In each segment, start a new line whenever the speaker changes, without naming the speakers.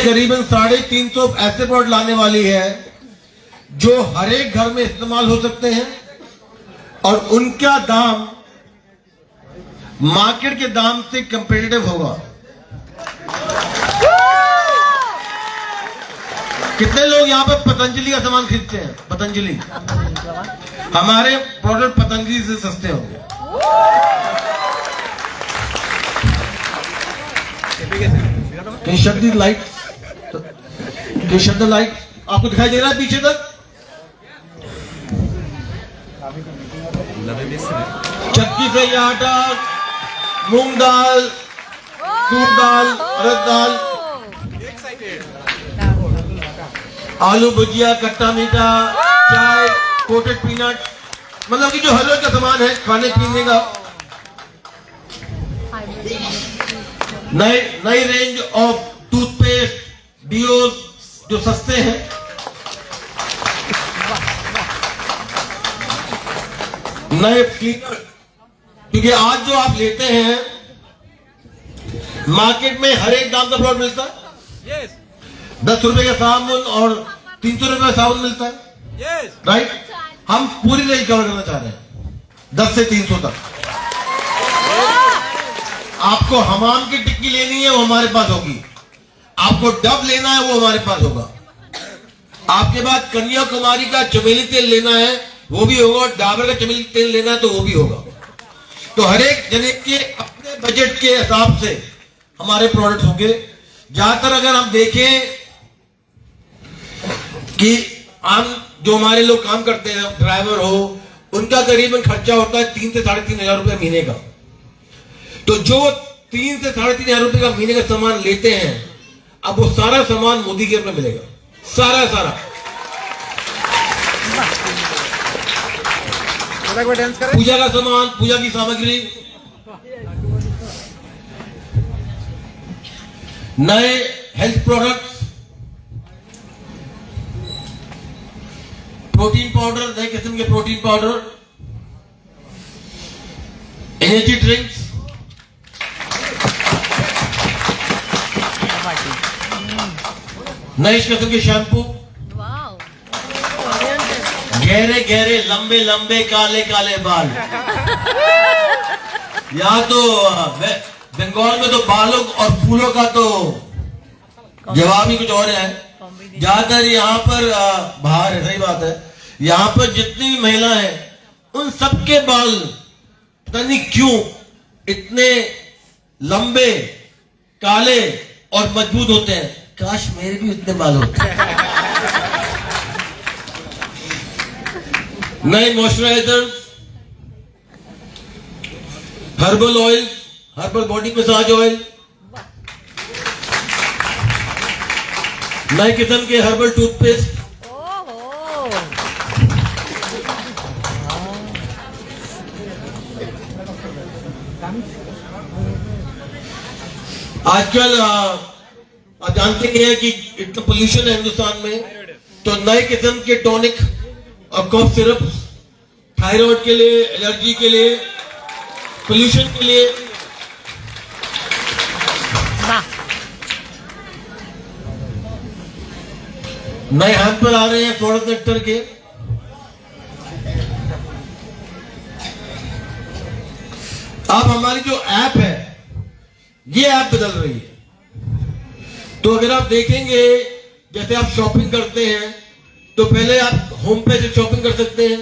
करीबन 350 ऐसे प्रोडक्ट लाने वाली है जो हर एक घर में इस्तेमाल हो सकते हैं और उनका दाम मार्केट के दाम से कंपेटिटिव होगा। कितने लोग यहाँ पर पतंजलि का सामान खरीदते हैं? पतंजलि, हमारे प्रोडक्ट पतंजलि से सस्ते होंगे। Can you shut the light? Can you shut the light? आपको दिखाई दे रहा है पीछे तक? चक्की से ये आटा, मूंग दाल, तूर दाल, अरहर दाल, आलू भुजिया, खट्टा मीठा, चाय, कोटेड पीनट, मतलब कि जो हर रोज का सामान है खाने पीने का। नई रेंज ऑफ टूथपेस्ट, डिओज जो सस्ते हैं। नए क्लीनर, क्योंकि आज जो आप लेते हैं मार्केट में हर एक दाम का प्रोडक्ट मिलता है। 10 रुपए का साबुन और 300 रुपए का साबुन मिलता है, राइट। हम पूरी रेंज कवर करना चाह रहे हैं 10 से 300 तक। आपको हमाम की टिक्की लेनी है वो हमारे पास होगी, आपको डब लेना है वो हमारे पास होगा, आपके पास कन्याकुमारी का चमेली तेल लेना है वो भी होगा, डाबर का चमेली तेल लेना है तो वो भी होगा। तो हर एक जने के अपने बजट के हिसाब से हमारे प्रोडक्ट होंगे। ज्यादातर अगर हम देखें कि हम जो हमारे लोग काम करते हैं, ड्राइवर हो, उनका करीबन खर्चा होता है 3 से 3.5 हजार रुपए महीने का। तो जो 3 से 3.5 हजार रुपए का महीने का सामान लेते हैं, अब वो सारा सामान मोदी केयर में मिलेगा, सारा। पूजा का सामान, पूजा की सामग्री, नए हेल्थ प्रोडक्ट्स, प्रोटीन पाउडर, नए किस्म के प्रोटीन पाउडर, एनर्जी ड्रिंक्स, नए किस्म के शैम्पू, गहरे लंबे काले बाल। यहाँ तो बंगाल में तो बालों और फूलों का तो जवाब ही कुछ और है। ज्यादातर यहाँ पर बाहर है, सही बात है, यहाँ पर जितनी भी महिला है उन सबके बाल पता नहीं क्यों इतने लंबे, काले और मजबूत होते हैं। काश मेरे भी इतने बाल होते। नए moisturiser, herbal oil, herbal body massage oil, नए किस्म के हर्बल टूथपेस्ट, आजकल आप जानते हैं कि इतना पोल्यूशन है हिंदुस्तान में, तो नए किस्म के टॉनिक और कफ सिरप, थायराइड के लिए, एलर्जी के लिए, पोल्यूशन के लिए। नए हैम्पर आ रहे हैं फॉरेस्ट सेक्टर के। अब हमारी जो ऐप है, ये ऐप बदल रही है। तो अगर आप देखेंगे, जैसे आप शॉपिंग करते हैं तो पहले आप होम पे से शॉपिंग कर सकते हैं,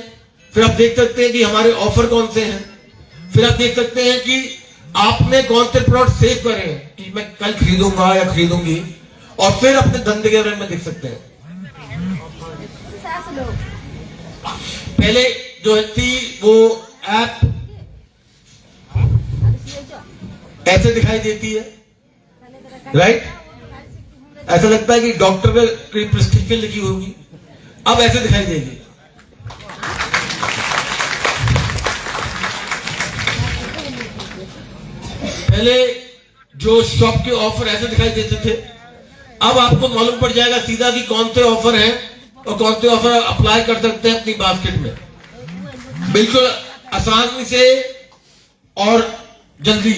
फिर आप देख सकते हैं कि हमारे ऑफर कौन से हैं, फिर आप देख सकते हैं कि आपने कौन से प्रोडक्ट सेव करे हैं कि मैं कल खरीदूंगा या खरीदूंगी, और फिर अपने धंधे के बारे में देख सकते हैं। पहले जो थी वो ऐप ऐसे दिखाई देती है, राइट, ऐसा लगता है कि डॉक्टर की प्रिस्क्रिप्शन लिखी होगी, अब ऐसे दिखाई देगी। पहले जो शॉप के ऑफर ऐसे दिखाई देते थे, अब आपको मालूम पड़ जाएगा सीधा कि कौन से ऑफर हैं और कौन से ऑफर अप्लाई कर सकते हैं अपनी बास्केट में, बिल्कुल आसानी से और जल्दी।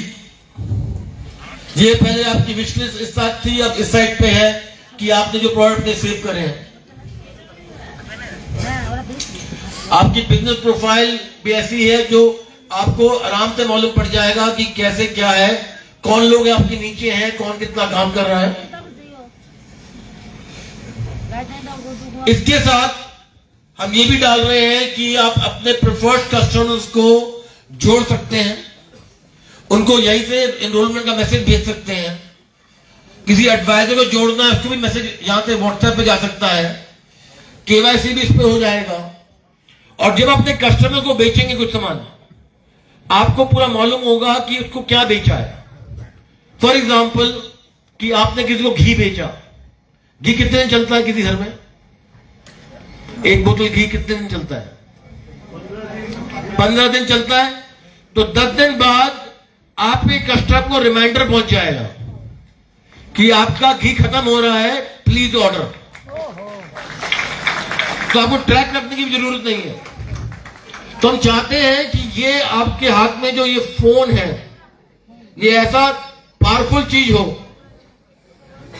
ये पहले आपकी विश लिस्ट इस साइड थी, अब इस साइड पे है। कि आपने जो प्रोडक्ट सेव करे हैं। आपकी बिजनेस प्रोफाइल भी ऐसी है जो आपको आराम से मालूम पड़ जाएगा कि कैसे क्या है, कौन लोग आपके नीचे हैं, कौन कितना काम कर रहा है। इसके साथ हम ये भी डाल रहे हैं कि आप अपने प्रेफर्ड कस्टमर्स को जोड़ सकते हैं, उनको यहीं से एनरोलमेंट का मैसेज भेज सकते हैं। किसी एडवाइजर को जोड़ना है, उसको भी मैसेज यहां से व्हाट्सएप पे जा सकता है। केवाईसी भी इस पे हो जाएगा। और जब अपने कस्टमर को बेचेंगे कुछ सामान, आपको पूरा मालूम होगा कि उसको क्या बेचा है। फॉर एग्जाम्पल कि आपने किसी को घी बेचा। घी कितने दिन चलता है किसी घर में? एक बोतल घी कितने दिन चलता है? 15 दिन चलता है। तो 10 दिन बाद आपके कस्टमर को रिमाइंडर पहुंच जाएगा कि आपका घी खत्म हो रहा है, प्लीज ऑर्डर। तो आपको ट्रैक रखने की भी जरूरत नहीं है। तो हम चाहते हैं कि ये आपके हाथ में जो ये फोन है, ये ऐसा पावरफुल चीज हो,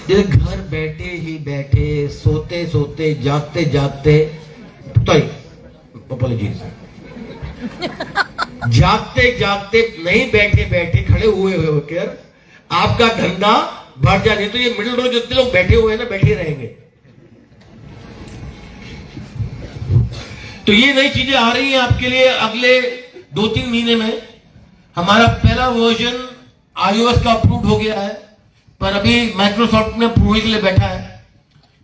जैसे घर बैठे ही बैठे, सोते सोते, जागते जागते, जागते जागते नहीं, बैठे बैठे, खड़े हुए होकर आपका धंधा बढ़ जाए। तो ये मिडिल रोड जितने लोग बैठे हुए हैं ना, बैठे रहेंगे। तो ये नई चीजें आ रही हैं आपके लिए अगले 2-3 महीने में। हमारा पहला वर्जन iOS का अप्रूव हो गया है, पर अभी माइक्रोसॉफ्ट ने अप्रूवल के लिए बैठा है।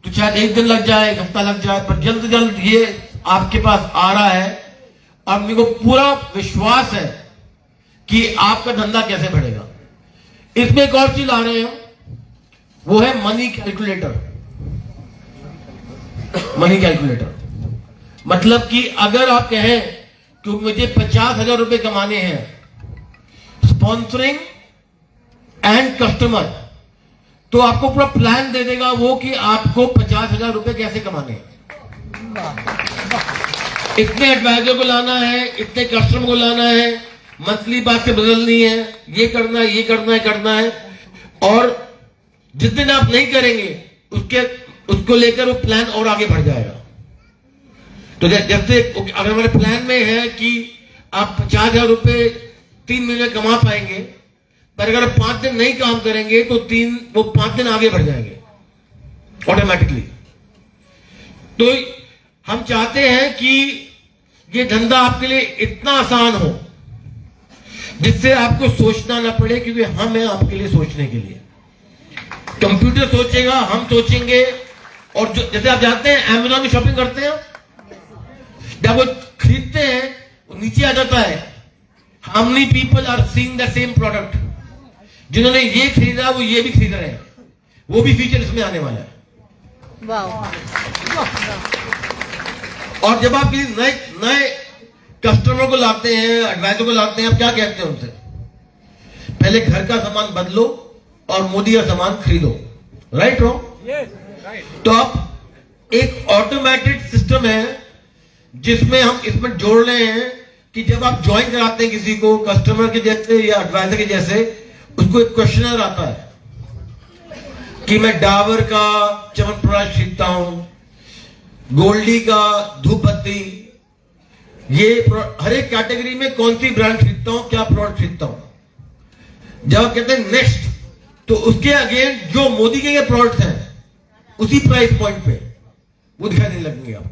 तो शायद 1 दिन लग जाए, 1 हफ्ता लग जाए, पर जल्द से जल्द ये आपके पास आ रहा है। और मेरे को पूरा विश्वास है कि आपका धंधा कैसे बढ़ेगा। इसमें एक और चीज ला रहे हैं, वो है मनी कैलकुलेटर। मनी कैलकुलेटर मतलब कि अगर आप कहें कि मुझे 50,000 रुपए कमाने हैं स्पॉन्सरिंग एंड कस्टमर, तो आपको पूरा प्लान दे देगा वो कि आपको 50,000 रुपए कैसे कमाने हैं। इतने एडवाइजर को लाना है, इतने कस्टमर को लाना है, मंथली बात से बदलनी है, ये करना है, ये करना है, करना है। और जिस दिन आप नहीं करेंगे उसको लेकर वो प्लान और आगे बढ़ जाएगा। तो जैसे अगर हमारे प्लान में है कि आप 50,000 रुपए 3 महीने कमा पाएंगे, पर अगर आप 5 दिन नहीं काम करेंगे तो वो 5 दिन आगे बढ़ जाएंगे ऑटोमेटिकली। तो हम चाहते हैं कि ये धंधा आपके लिए इतना आसान हो जिससे आपको सोचना ना पड़े, क्योंकि हम हैं आपके लिए सोचने के लिए। कंप्यूटर सोचेगा, हम सोचेंगे। और जैसे आप जानते हैं अमेज़न में शॉपिंग करते हैं, जब वो खरीदते हैं वो नीचे आ जाता है how many people are seeing the same product. जिन्होंने ये खरीदा वो ये भी खरीद रहे हैं। वो भी फीचर इसमें आने वाला है। और जब आप किसी नए कस्टमर को लाते हैं, एडवाइजर को लाते हैं, आप क्या कहते हैं उनसे? पहले घर का सामान बदलो और मोदी का सामान खरीदो। राइट रो? तो आप एक ऑटोमेटेड सिस्टम है जिसमें हम इसमें जोड़ रहे हैं कि जब आप ज्वाइन कराते हैं किसी को, कस्टमर के जैसे या एडवाइजर के जैसे, उसको एक क्वेश्चनर आता है कि मैं डाबर का च्यवनप्राश खरीदता हूं, गोल्डी का धूप बत्ती, ये हर एक कैटेगरी में कौन सी ब्रांड खरीदता हूं, क्या प्रोडक्ट खरीदता हूं। जब आप कहते हैं नेक्स्ट, तो उसके अगेन जो मोदी के प्रोडक्ट हैं उसी प्राइस पॉइंट पे वो दिखाई देने लगेंगे आपको।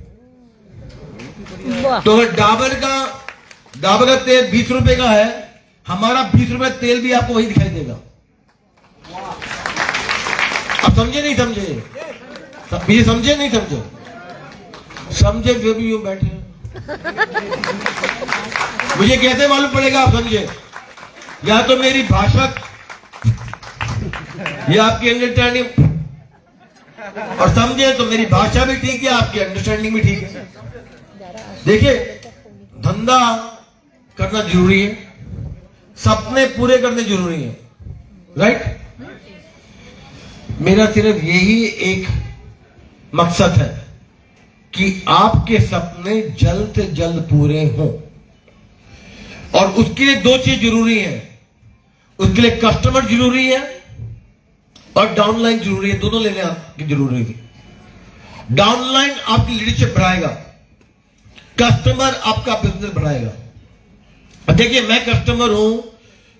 तो अगर डाबर का तेल 20 रुपए का है, हमारा 20 रुपए तेल भी आपको वही दिखाई देगा। आप समझे नहीं समझे? ये समझे नहीं समझे? समझे जो भी यूं बैठे हैं। मुझे कैसे मालूम पड़ेगा आप समझे? या तो मेरी भाषा या आपकी अंडरस्टैंडिंग, और समझे तो मेरी भाषा भी ठीक है, आपकी अंडरस्टैंडिंग भी ठीक है। देखिए, धंधा करना जरूरी है, सपने पूरे करने जरूरी है। राइट? मेरा सिर्फ यही एक मकसद है कि आपके सपने जल्द से जल्द पूरे हों। और उसके लिए 2 चीज जरूरी है। उसके लिए कस्टमर जरूरी है और डाउनलाइन जरूरी है, दोनों लेने आपकी जरूरी थी। डाउनलाइन आपकी लीडरशिप बढ़ाएगा, कस्टमर आपका बिजनेस बढ़ाएगा। देखिए मैं कस्टमर हूं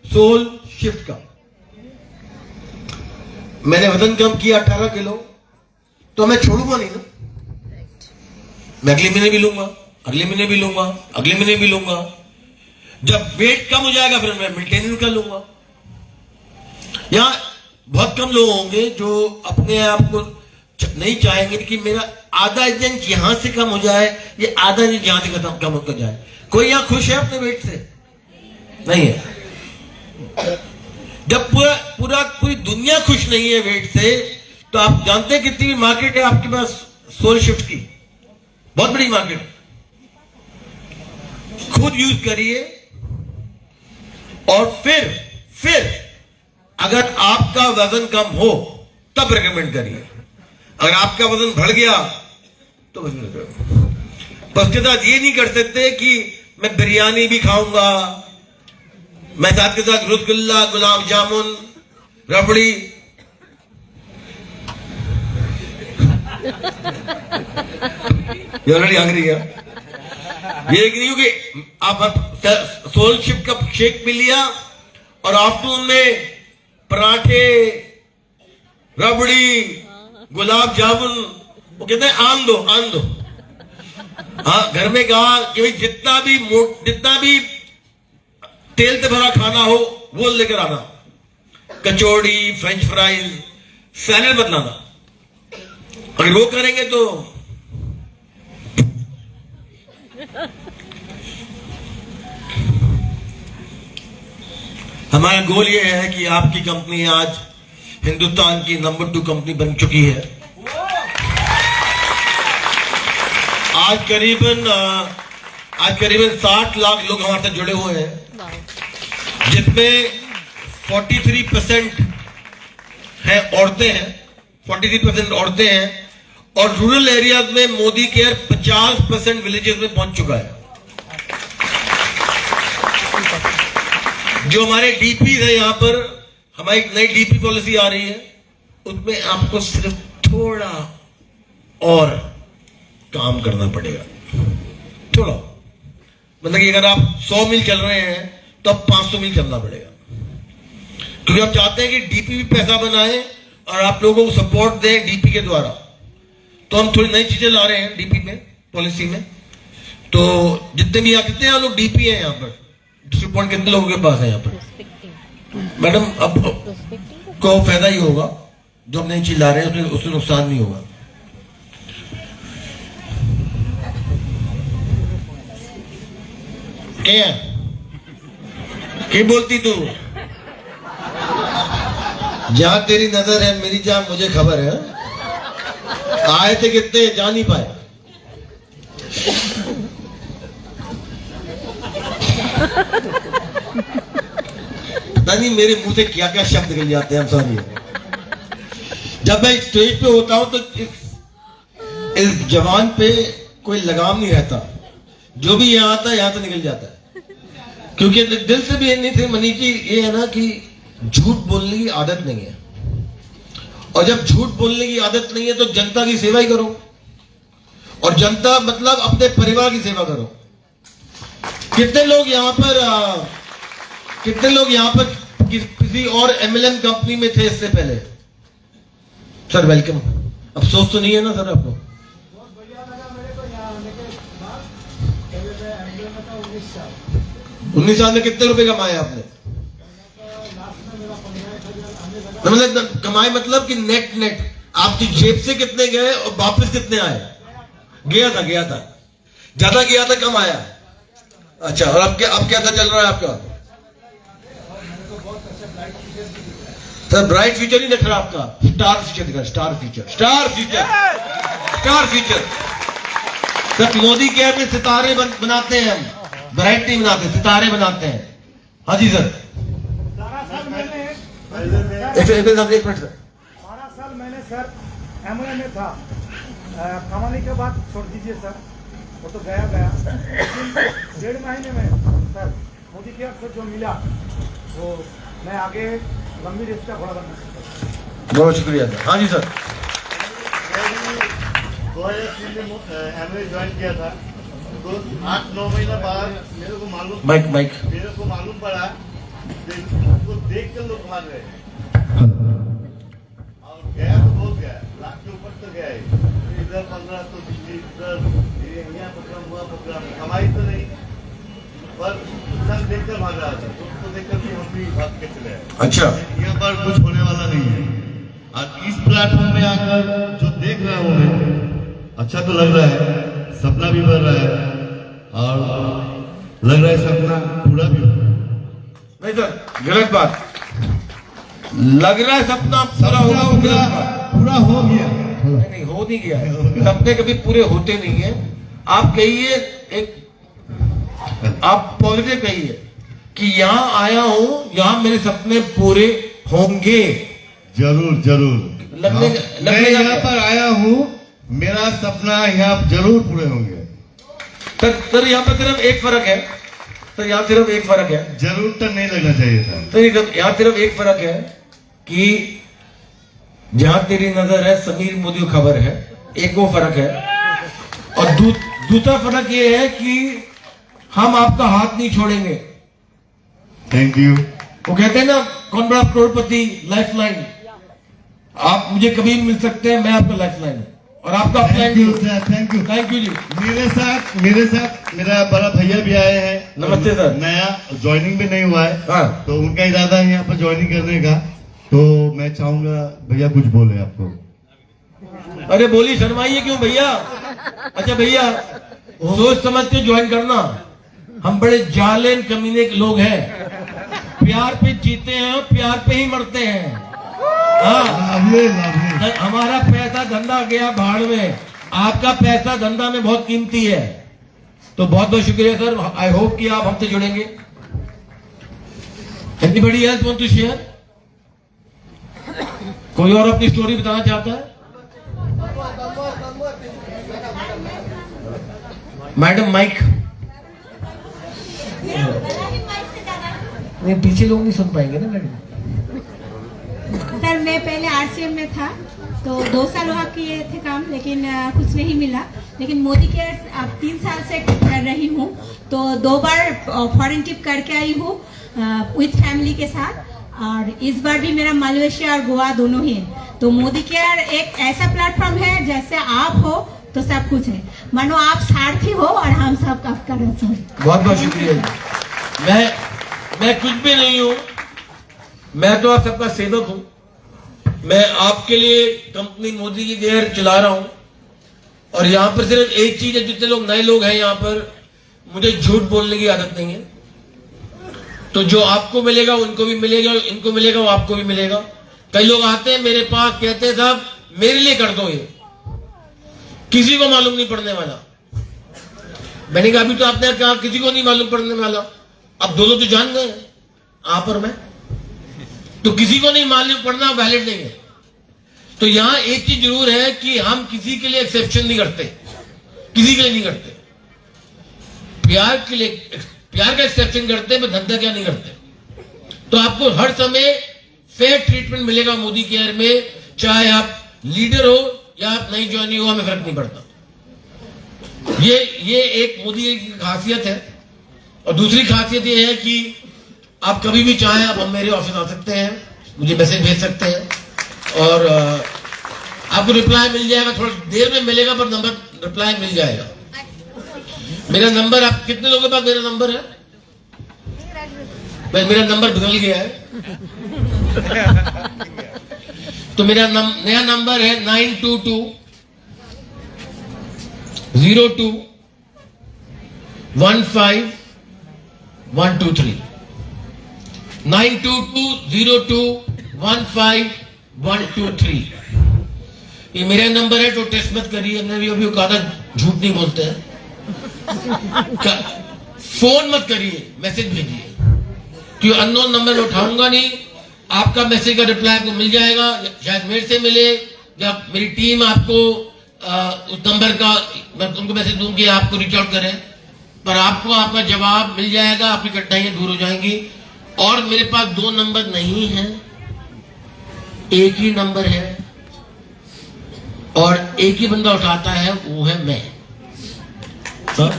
सोल शिफ्ट का, मैंने वजन कम किया 18 किलो, तो मैं छोड़ूंगा नहीं ना, मैं अगले महीने भी लूंगा, अगले महीने भी लूंगा, अगले महीने भी लूंगा। जब वेट कम हो जाएगा फिर मैं मेंटेनेंस कर लूंगा। यहां बहुत कम लोग होंगे जो अपने आप को नहीं चाहेंगे कि मेरा आधा इंच यहां से कम हो जाए, ये आधा इंच यहां से कम हो जाए। कोई यहां खुश है अपने वेट से? नहीं है। जब पूरा पूरी दुनिया खुश नहीं है वेट से, तो आप जानते हैं कितनी मार्केट है आपके पास सोल शिफ्ट की, बहुत बड़ी मार्केट। खुद यूज करिए और फिर अगर आपका वजन कम हो तब रिकमेंड करिए। अगर आपका वजन बढ़ गया तो बस के साथ ये नहीं कर सकते कि मैं बिरयानी भी खाऊंगा, मैं साथ के साथ रसगुल्ला, गुलाब जामुन, रबड़ी। ऑलरेडी हंगरी है। ये नहीं हो कि आप सोल शिफ्ट का शेक पी लिया और आफ्टरनून में पराठे, रबड़ी, गुलाब जामुन, वो कहते हैं आन दो। हाँ, घर में कहा कि भाई जितना भी तेल से भरा खाना हो वो लेकर आना, कचौड़ी, फ्रेंच फ्राइज, सैलेड बनाना। अगर वो करेंगे तो हमारा गोल ये है कि आपकी कंपनी आज हिंदुस्तान की नंबर 2 कंपनी बन चुकी है। आज करीबन 60 लाख लोग हमारे साथ जुड़े हुए हैं, जिसमें 43% है औरतें हैं, 43% औरतें हैं। और रूरल एरियाज में मोदी केयर 50% विलेजेस में पहुंच चुका है। जो हमारे डीपी है यहाँ पर, हमारी एक नई डीपी पॉलिसी आ रही है, उसमें आपको सिर्फ थोड़ा और काम करना पड़ेगा, थोड़ा। मतलब कि अगर आप 100 मील चल रहे हैं तो अब 500 मील चलना पड़ेगा, क्योंकि हम चाहते हैं कि डीपी भी पैसा बनाए और आप लोगों को सपोर्ट दें डीपी के द्वारा। तो हम थोड़ी नई चीजें ला रहे हैं डीपी में, पॉलिसी में। तो जितने भी कितने लोग डीपी हैं यहाँ पर, डिस्ट्रिक्ट पॉइंट कितने लोगों के पास है यहाँ पर? मैडम अब को फायदा ही होगा, जो हम नई चीज ला रहे हैं उसमें नुकसान नहीं होगा। क्या बोलती तू? जहां तेरी नजर है मेरी जान, मुझे खबर है। आए थे कितने, जा नहीं पाए। पता नहीं मेरे मुंह से क्या क्या शब्द निकल जाते हैं, सॉरी। जब मैं स्टेज पे होता हूं तो इस जवान पे कोई लगाम नहीं रहता, जो भी यहाँ आता है यहाँ से निकल जाता है। क्योंकि दिल से भी नहीं थे मनी जी, ये है ना कि झूठ बोलने की आदत नहीं है, और जब झूठ बोलने की आदत नहीं है तो जनता की सेवा ही करो, और जनता मतलब अपने परिवार की सेवा करो। कितने लोग यहाँ पर किसी और एमएलएम कंपनी में थे इससे पहले? Sir welcome. अफसोस तो नहीं है ना सर आपको? 19 साल में कितने रुपए कमाए आपने? मतलब कमाए मतलब कि नेट आपकी जेब से कितने गए और वापस कितने आए? गया था ज्यादा गया था, कम आया। अच्छा, और अब क्या चल रहा है आपका? सर ब्राइट फ्यूचर नहीं दिख रहा आपका, स्टार फ्यूचर दिख रहा है। Star future. Sir Modi care में सितारे बनाते हैं हम, ब्राइट नहीं बनाते, सितारे बनाते हैं। हाँ जी सर।
12 साल मैंने सर एमओए में था, कमाने के बाद छोड़ दीजिए सर, वो तो गया। लेकिन 1.5 महीने में सर मोदी केयर से जो मिला वो मैं आगे लंबी रेस का घोड़ा बनना।
बहुत शुक्रिया सर। हाँ जी सर।
2003 में एमए ज्वाइन किया था, तो 8-9 महीना बाद मेरे को मालूम
माइक
पड़ा उसको देख कर लोग भाग रहे और गया तो बहुत गया, लाख के ऊपर तो गया है, इधर 15 तो इधर यहाँ प्रोग्राम कमाई तो नहीं, पर सब देख कर भाग रहा था, तो उसको देख कर भी हम भी भाग के चले आए।
अच्छा,
यहाँ पर कुछ होने वाला नहीं है, और इस प्लेटफॉर्म में आकर जो देख रहा हूँ मैं, अच्छा तो लग रहा है, सपना भी बढ़ रहा है और लग रहा है सपना पूरा भी हो।
नहीं सर, गलत बात। लग रहा है सपना पूरा होगा, वो गलत बात।
पूरा हो गया,
नहीं हो नहीं गया है। सपने कभी पूरे होते नहीं है। आप कहिए एक, आप पॉजिटिव कहिए कि यहाँ आया हूँ, यहाँ मेरे सपने पूरे होंगे।
जरूर जरूर
लगने
मैं यहाँ पर आया हूँ, मेरा सपना यहाँ जरूर पूरे होंगे।
सर यहाँ पर सिर्फ एक फर्क है, सर यहाँ सिर्फ एक फर्क है,
जरूर तो नहीं लगना चाहिए था।
तो यहाँ सिर्फ एक फर्क है कि जहां तेरी नजर है समीर मोदी को खबर है, एक वो फर्क है। और दूसरा फर्क ये है कि हम आपका हाथ नहीं छोड़ेंगे।
Thank you.
वो कहते हैं ना, कौन बड़ा करोड़पति, लाइफ लाइन। आप मुझे कभी भी मिल सकते हैं, मैं आपका लाइफ लाइन हूं और आपका
thank you sir, thank you
ji.
मेरे साथ मेरा बड़ा भैया भी आए हैं।
नमस्ते सर।
नया ज्वाइनिंग भी नहीं हुआ है,
हाँ।
तो उनका इरादा है यहाँ पर ज्वाइनिंग करने का, तो मैं चाहूंगा भैया कुछ बोले आपको।
अरे बोली, शर्माइए क्यों भैया? अच्छा भैया, सोच समझ के ज्वाइन करना। हम बड़े जालेम कमीने के लोग हैं, प्यार पे जीते हैं और प्यार पे ही मरते हैं। हाँ, हमारा पैसा धंधा गया भाड़ में, आपका पैसा धंधा में बहुत कीमती है। तो बहुत बहुत शुक्रिया सर। आई होप कि आप हमसे जुड़ेंगे। Anybody else want to share? कोई और अपनी स्टोरी बताना चाहता है? Madam mic. नहीं, पीछे लोग नहीं सुन पाएंगे ना मैडम।
सर मैं पहले आरसीएम में था, तो 2 साल वहाँ किए थे काम, लेकिन कुछ नहीं मिला। लेकिन मोदी केयर अब 3 साल से कर रही हूँ, तो 2 बार फॉरेन ट्रिप करके आई हूँ विथ फैमिली के साथ, और इस बार भी मेरा मलेशिया और गोवा दोनों ही है। तो मोदी केयर एक ऐसा प्लेटफॉर्म है, जैसे आप हो तो सब कुछ है, मानो आप सारथी हो और हम सब आपका रसोई।
बहुत बहुत शुक्रिया। मैं कुछ भी नहीं हूँ, मैं तो आप सबका सेवक हूँ। मैं आपके लिए कंपनी मोदी की केयर चला रहा हूँ, और यहाँ पर सिर्फ एक चीज है, जितने लोग नए लोग हैं यहाँ पर, मुझे झूठ बोलने की आदत नहीं है। तो जो आपको मिलेगा उनको भी मिलेगा, इनको मिलेगा वो आपको भी मिलेगा। कई लोग आते हैं मेरे पास, कहते हैं साहब मेरे लिए कर दो, ये किसी को मालूम नहीं पड़ने वाला। मैंने कहा अभी तो आपने कहा किसी को नहीं मालूम पड़ने वाला, अब दो तो जान गए, आप और मैं, तो किसी को नहीं मालूम पड़ना वैलिड नहीं है। तो यहां एक चीज जरूर है कि हम किसी के लिए एक्सेप्शन नहीं करते, किसी के लिए नहीं करते। प्यार के लिए, प्यार का एक्सेप्शन करते हैं, धंधा क्या नहीं करते। तो आपको हर समय फेयर ट्रीटमेंट मिलेगा मोदी केयर में, चाहे आप लीडर हो या आप नई ज्वाइनी हो, हमें फर्क नहीं पड़ता। ये एक मोदी की खासियत है। और दूसरी खासियत ये है कि आप कभी भी चाहें आप मेरे ऑफिस आ सकते हैं, मुझे मैसेज भेज सकते हैं, और आपको रिप्लाई मिल जाएगा। थोड़ा देर में मिलेगा, पर नंबर रिप्लाई मिल जाएगा। मेरा नंबर, आप कितने लोगों के पास मेरा नंबर है? मेरा नंबर बदल गया है। तो मेरा नया नंबर है 922-02-15-123 922-02-15-123। ये मेरा नंबर है, तो टेस्ट मत करिए। हमने भी अभी कहा था झूठ नहीं बोलते हैं। फोन मत करिए, मैसेज भेजिए, क्योंकि अननोन नंबर में उठाऊंगा नहीं। आपका मैसेज का रिप्लाई आपको मिल जाएगा, शायद मेरे से मिले या मेरी टीम आपको उस नंबर का, मैं उनको मैसेज दूंगी, आपको रीच आउट करें, पर आपको आपका जवाब मिल जाएगा, आपकी कठिनाइयां दूर हो जाएंगी। और मेरे पास 2 नंबर नहीं है, एक ही नंबर है और एक ही बंदा उठाता है, वो है मैं। हाँ?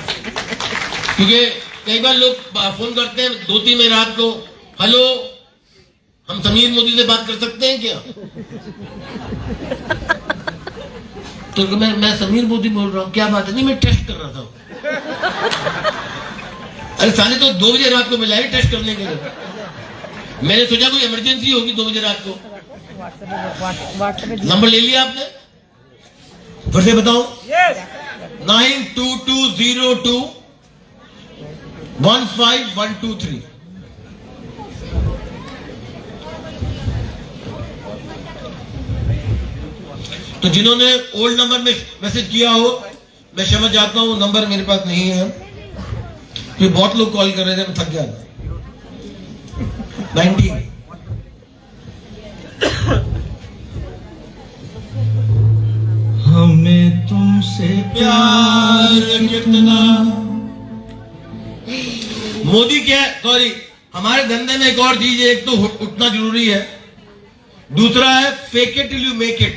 क्योंकि कई बार लोग फोन करते हैं 2-3 बजे रात को, हेलो हम समीर मोदी से बात कर सकते हैं क्या? तो मैं समीर मोदी बोल रहा हूँ, क्या बात है? नहीं, मैं टेस्ट कर रहा था। अरे साले तो 2 बजे रात को मिला है टेस्ट करने के लिए। मैंने सोचा कोई इमरजेंसी होगी 2 बजे रात को। नंबर ले लिया आपने? फिर से बताओ। 9220215123। तो जिन्होंने ओल्ड नंबर में मैसेज किया हो, मैं समझ जाता हूं, नंबर मेरे पास नहीं है। तो बहुत लोग कॉल कर रहे थे, मैं थक गया था। 19
हमें तुमसे
प्यार कितना। मोदी क्या, सॉरी, हमारे धंधे में एक और चीज है, एक तो उठना जरूरी है, दूसरा है fake it till you make it.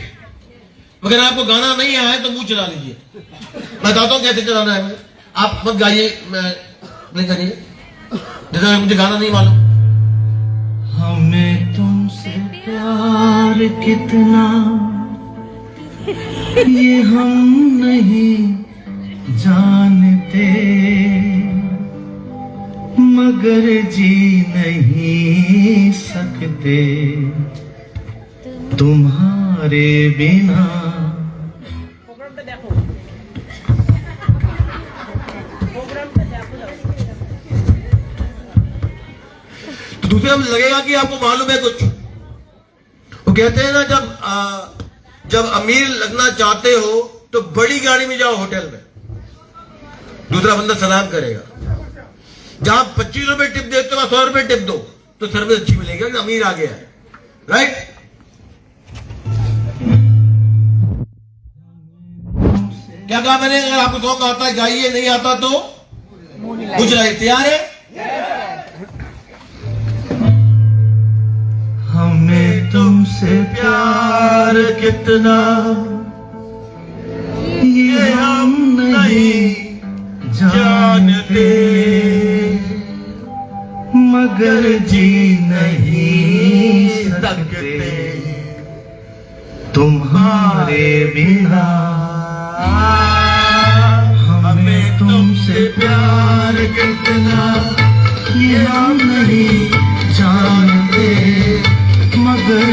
मगर आपको गाना नहीं आया है तो मुंह चला लीजिए। मैं बताता हूं कैसे चलाना है। आप मत गाइए, मैं नहीं करिए, जैसे मुझे गाना नहीं मालूम।
हमें तुमसे प्यार कितना ये हम नहीं जानते, मगर जी नहीं सकते तुम्हारे बिना।
दूसरे में लगेगा कि आपको मालूम है कुछ। वो कहते हैं ना, जब अमीर लगना चाहते हो तो बड़ी गाड़ी में जाओ होटल में, दूसरा बंदा सलाम करेगा। जहां 25 रुपए टिप देते हो 100 रुपए टिप दो तो सर्विस अच्छी मिलेगी, अमीर आ गया है। राइट? क्या कहा मैंने? अगर आपको सॉन्ग आता है गाइए, नहीं आता तो कुछ नहीं। तैयार है?
हमें तुमसे प्यार कितना ये हम नहीं जानते, मगर जी नहीं सकते तुम्हारे बिना। हमें तुमसे प्यार कितना ये हम नहीं जानते, मगर